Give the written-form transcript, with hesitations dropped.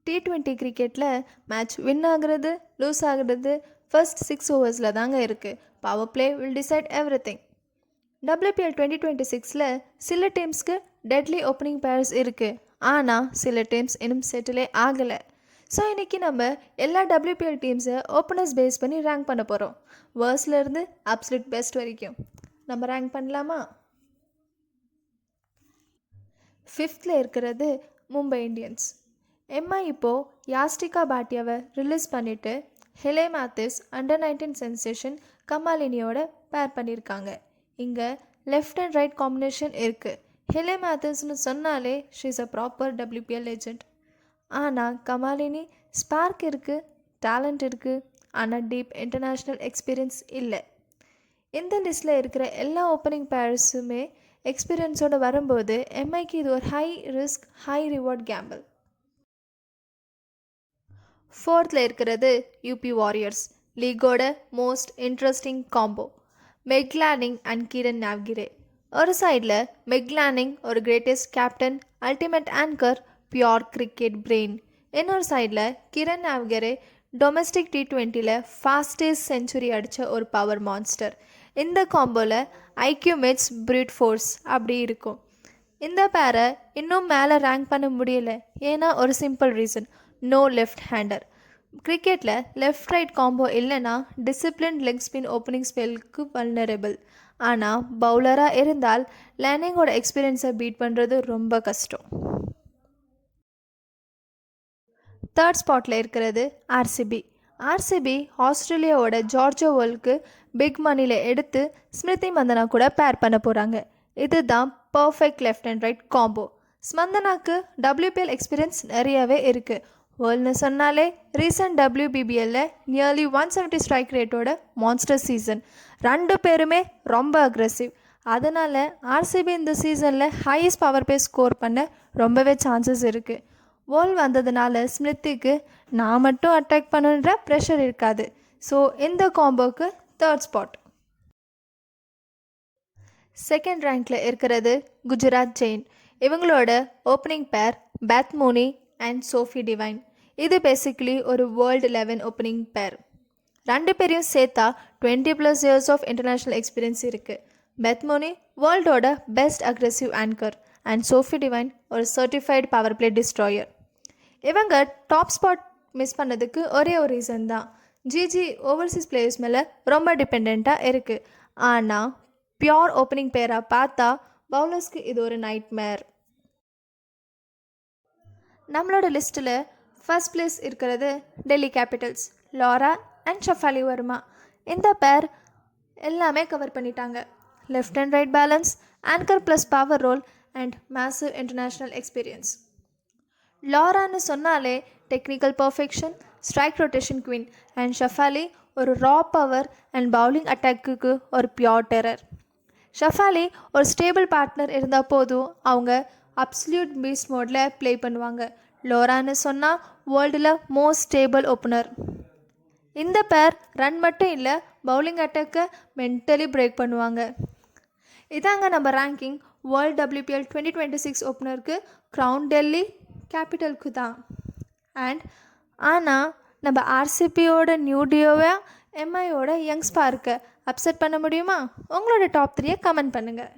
T20 கிரிக்கெட்டில் match win ஆகிறது loose ஆகிறது ஃபர்ஸ்ட் 6 ஓவர்ஸில் தாங்க இருக்குது. Power play will decide every thing. WPL 2026 சில டீம்ஸ்க்கு டெட்லி ஓப்பனிங் பேர்ஸ் இருக்குது, ஆனால் சில டீம்ஸ் இன்னும் செட்டிலே ஆகலை. ஸோ இன்றைக்கி நம்ம எல்லா WPL டீம்ஸை ஓப்பனர்ஸ் பேஸ் பண்ணி ரேங்க் பண்ண போகிறோம். வேர்ஸ்லேருந்து அப்சல்யூட் பெஸ்ட் வரைக்கும் நம்ம ரேங்க் பண்ணலாமா? 5th இருக்கிறது மும்பை இந்தியன்ஸ். எம்ஐ இப்போது யாஸ்டிகா பாட்டியாவை ரிலீஸ் பண்ணிவிட்டு ஹெலே மேத்யூஸ் அண்டர் 19 சென்சேஷன் கமாலினியோட பேர் பண்ணியிருக்காங்க. இங்கே லெஃப்ட் அண்ட் ரைட் காம்பினேஷன் இருக்குது. ஹெலே மேத்யூஸ்னு சொன்னாலே she is a proper WPL legend. ஆனால் கமாலினி ஸ்பார்க் இருக்குது, டேலண்ட் இருக்குது, ஆனால் டீப் இன்டர்நேஷ்னல் எக்ஸ்பீரியன்ஸ் இல்லை. இந்த லிஸ்ட்டில் இருக்கிற எல்லா ஓப்பனிங் பேர்ஸுமே எக்ஸ்பீரியன்ஸோடு வரும்போது எம்ஐக்கு இது ஒரு high risk high reward gamble. 4th இருக்கிறது யூபி வாரியர்ஸ். லீகோட most interesting combo Meg Lanning and Kiran Navgire. ஒரு சைடில் மெக்லானிங் ஒரு greatest captain, ultimate anchor, pure cricket brain. இன்னொரு சைடில் Kiran Navgire domestic T20 fastest century அடித்த ஒரு பவர் மான்ஸ்டர். இந்த காம்போவில் ஐக்யூ மேட்ஸ் ப்ரூட் ஃபோர்ஸ் அப்படி இருக்கும். இந்த பேரை இன்னும் மேலே ரேங்க் பண்ண முடியல. ஏன்னா ஒரு simple reason, no left hander. கிரிக்கெட்டில் லெஃப்ட் ரைட் காம்போ இல்லைன்னா டிசிப்ளின் லெக் ஸ்பின் ஓப்பனிங் ஸ்பெல்லுக்கு வல்னரபிள். ஆனால் பவுலராக இருந்தால் லேனிங்கோட எக்ஸ்பீரியன்ஸை பீட் பண்ணுறது ரொம்ப கஷ்டம். 3rd ஸ்பாட்டில் இருக்கிறது ஆர்சிபி. ஆர்சிபி ஆஸ்திரேலியாவோட ஜார்ஜோ வேர்ல்டுக்கு பிக் மணியில் எடுத்து ஸ்மிருதி மந்தனா கூட பேர் பண்ண போகிறாங்க. இதுதான் perfect left and right combo. ஸ்மந்தனாக்கு WPL எக்ஸ்பீரியன்ஸ் நிறையவே இருக்குது. வேர்ல்டுன்னு சொன்னாலே ரீசன்ட் WBBL நியர்லி 170 ஸ்ட்ரைக் ரேட்டோட மான்ஸ்டர் சீசன். 2 பேருமே ரொம்ப அக்ரெசிவ். அதனால் ஆர்சிபி இந்த சீசனில் ஹையஸ்ட் பவர் பிளே ஸ்கோர் பண்ண ரொம்பவே சான்சஸ் இருக்குது. வேர்ல்டு வந்ததுனால ஸ்மிருதிக்கு நான் மட்டும் அட்டாக் பண்ணுன்ற ப்ரெஷர் இருக்காது. ஸோ இந்த காம்போக்கு 3rd ஸ்பாட். 2nd ரேங்க்கில் இருக்கிறது குஜராத் ஜெயின். இவங்களோட ஓப்பனிங் பேர் பேத் மோனி அண்ட் சோஃபி டிவைன். இது பேசிக்கலி ஒரு வேர்ல்டு 11 ஓப்பனிங் பேர். 2 பேரையும் சேர்த்தா 20+ இயர்ஸ் ஆஃப் இன்டர்நேஷ்னல் எக்ஸ்பீரியன்ஸ் இருக்குது. பெத் மோனி வேர்ல்டோட best aggressive anchor and Sophie Devine ஒரு சர்டிஃபைடு பவர் பிளே டிஸ்ட்ராயர். இவங்க டாப் ஸ்பாட் மிஸ் பண்ணதுக்கு ஒரே ஒரு ரீசன் தான், ஜிஜி ஓவர்சீஸ் பிளேயர்ஸ் மேலே ரொம்ப டிபெண்ட்டாக இருக்குது. ஆனால் பியோர் ஓப்பனிங் பேராக பார்த்தா பவுலர்ஸ்க்கு இது ஒரு நைட்மேர். நம்மளோட லிஸ்ட்டில் ஃபர்ஸ்ட் பிளேஸ் இருக்கிறது Delhi capitals. Laura and Shafali Verma. இந்த பேர் எல்லாமே கவர் பண்ணிட்டாங்க. Left and right balance, anchor plus power role and massive international experience. லாரான்னு சொன்னாலே technical perfection, strike rotation queen. And Shafali ஒரு ரா பவர் அண்ட் பவுலிங் அட்டாக்குக்கு ஒரு பியோர் டெரர். ஷஃபாலி ஒரு ஸ்டேபிள் பார்ட்னர் இருந்தால் போதும், அவங்க அப்சல்யூட் பீஸ்ட் மோடில் ப்ளே பண்ணுவாங்க. லோரான்னு சொன்னால் வேர்ல்டில் மோஸ்ட் ஸ்டேபிள் ஓப்பனர். இந்த பேர் ரன் மட்டும் இல்லை, பவுலிங் அட்டாக்கை மென்டலி பிரேக் பண்ணுவாங்க. இதாங்க நம்ம ரேங்கிங். வேர்ல்டு WPL 2026 ஓப்பனருக்கு க்ரௌன் டெல்லி கேபிட்டலுக்கு தான். ஆனால் நம்ம ஆர்சிபியோட நியூ டியோவை எம்ஐயோட யங் ஸ்பார்க்கை அப்செட் பண்ண முடியுமா? உங்களோட டாப் 3 கமெண்ட் பண்ணுங்கள்.